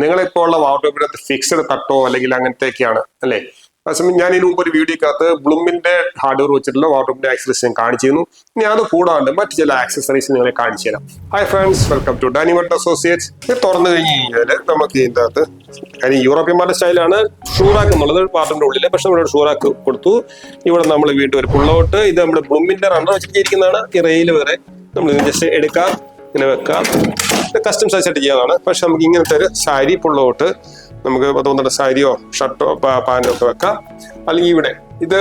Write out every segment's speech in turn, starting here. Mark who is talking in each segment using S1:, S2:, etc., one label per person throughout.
S1: നിങ്ങളിപ്പോൾ ഉള്ള വാർഡ്രോബിനകത്ത് ഫിക്സഡ് തട്ടോ അല്ലെങ്കിൽ അങ്ങനത്തെയൊക്കെയാണ് അല്ലേ? അതേസമയം ഞാൻ ഇതിനു മുമ്പ് ഒരു വീഡിയോക്കകത്ത് ബ്ലൂമിന്റെ ഹാർഡ്വെയർ വെച്ചിട്ടുള്ള വാർഡ്രോബിന്റെ ആക്സസറീസ് ഞാൻ കാണിച്ചിരുന്നു. ഇനി അത് കൂടാണ്ട് മറ്റു ചില ആക്സസറീസ് നിങ്ങളെ കാണിച്ചു തരാം. ഹായ് ഫ്രണ്ട്സ്, വെൽക്കം ടു ഡാനിമട്ട് അസോസിയേറ്റ്സ്. ഇത് തുറന്നു കഴിഞ്ഞ് കഴിഞ്ഞാല് നമുക്ക് ഇതിന്റെ അകത്ത് കാര്യം യൂറോപ്യൻ മാരുടെ സ്റ്റൈലാണ് ഷൂറാക്ക് എന്നുള്ളത് വാർഡ്രോബിന്റെ ഉള്ളില്. പക്ഷെ നമ്മുടെ ഷൂറാക്ക് കൊടുത്തു. ഇവിടെ നമ്മൾ വീണ്ടും ഒരു പുള്ളൗട്ട്, ഇത് നമ്മുടെ ബ്ലൂമിന്റെ റണ്ണർ വെച്ചിരിക്കുന്നതാണ്. ഈ റെയിൽ വരെ നമ്മൾ ജസ്റ്റ് എടുക്കാം, ഇങ്ങനെ വെക്കാം. കസ്റ്റം സൈസ് ആയിട്ട് ചെയ്യാതാണ്. പക്ഷെ നമുക്ക് ഇങ്ങനത്തെ ഒരു സാരി പുള്ളൗട്ട് നമുക്ക് തോന്നുന്ന സാരിയോ ഷർട്ടോ പാൻറ്റോ ഒക്കെ വെക്കാം. അല്ലെങ്കിൽ ഇവിടെ ഇത്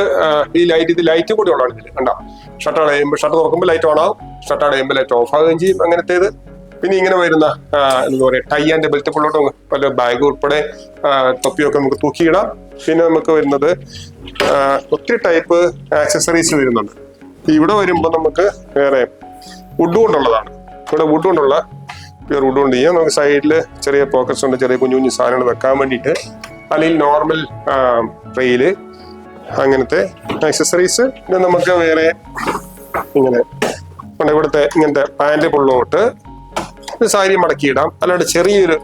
S1: ലൈറ്റ് കൂടി ഉള്ളതാണ്. ഇതിൽ കണ്ടോ, ഷർട്ട് അടയുമ്പോൾ ഷർട്ട് തുറക്കുമ്പോൾ ലൈറ്റ് ഓൺ ആവും, ഷർട്ട് അടയുമ്പോൾ ലൈറ്റ് ഓഫ് ആവുകയും ചെയ്യും. അങ്ങനത്തേത്. പിന്നെ ഇങ്ങനെ വരുന്ന എന്താ പറയുക, ടൈ ആൻഡ് ബെൽറ്റ് പുള്ളോട്ടും പല ബാഗ് ഉൾപ്പെടെ തൊപ്പിയൊക്കെ നമുക്ക് തൂക്കിയിടാം. പിന്നെ നമുക്ക് വരുന്നത് ഒത്തിരി ടൈപ്പ് ആക്സസറീസ് വരുന്നുണ്ട്. ഇവിടെ വരുമ്പോൾ നമുക്ക് വേറെ വുഡ് കൊണ്ടുള്ളതാണ്. ഇവിടെ വുഡ് കൊണ്ടുള്ള പ്യൂർ വുഡ് കൊണ്ട് ചെയ്യാം. നമുക്ക് സൈഡിൽ ചെറിയ പോക്കറ്റ്സ് ഉണ്ട്, ചെറിയ കുഞ്ഞു കുഞ്ഞു സാധനങ്ങൾ വെക്കാൻ വേണ്ടിയിട്ട്. അല്ലെങ്കിൽ നോർമൽ ട്രെയില് അങ്ങനത്തെ ആക്സസറീസ്. പിന്നെ നമുക്ക് വേറെ ഇങ്ങനെ ഇവിടുത്തെ ഇങ്ങനത്തെ പാൻറ് പുള്ളോട്ട്, സാരി മടക്കിയിടാം. അല്ലാണ്ട് ചെറിയൊരു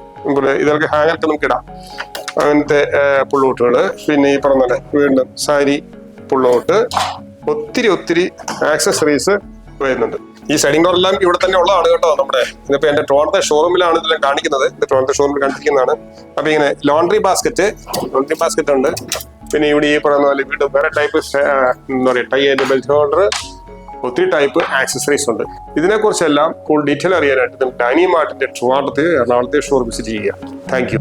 S1: ഇതൊക്കെ ഹാങ്ങർക്ക് നമുക്ക് ഇടാം. അങ്ങനത്തെ പുള്ളോട്ടുകള്. പിന്നെ ഈ പറഞ്ഞ വീണ്ടും സാരി പുള്ളോട്ട്, ഒത്തിരി ആക്സസറീസ് വരുന്നുണ്ട്. ഈ സ്ലൈഡിംഗ് ഡോർ എല്ലാം ഇവിടെ തന്നെ ഉള്ളതാണ് കേട്ടോ. നമ്മുടെ ഇതിപ്പോ എന്റെ ട്രോണത്തെ ഷോറൂമിലാണ് ഇതെല്ലാം കാണിക്കുന്നത്. ഇത് ട്രോണത്തെ ഷോറൂമിൽ കണ്ടിരിക്കുന്നതാണ്. അപ്പൊ ഇങ്ങനെ ലോണ്ടറി ബാസ്ക്കറ്റ് ഉണ്ട്. പിന്നെ ഇവിടെ ഈ പറയുന്ന പോലെ വീണ്ടും വേറെ ടൈപ്പ് എന്താ പറയുക, ടൈ ആൻഡ് ബെൽറ്റ് ഹോൾഡർ, ഒത്തിരി ടൈപ്പ് ആക്സസറീസ് ഉണ്ട്. ഇതിനെക്കുറിച്ചെല്ലാം കൂടുതൽ ഡീറ്റെയിൽ അറിയാനായിട്ട് ഡാനിമാർട്ടിന്റെ ട്രിവാൻഡ്രത്തെ എറണാകുളത്തെ ഷോറൂം വിസിറ്റ് ചെയ്യുക. Thank you.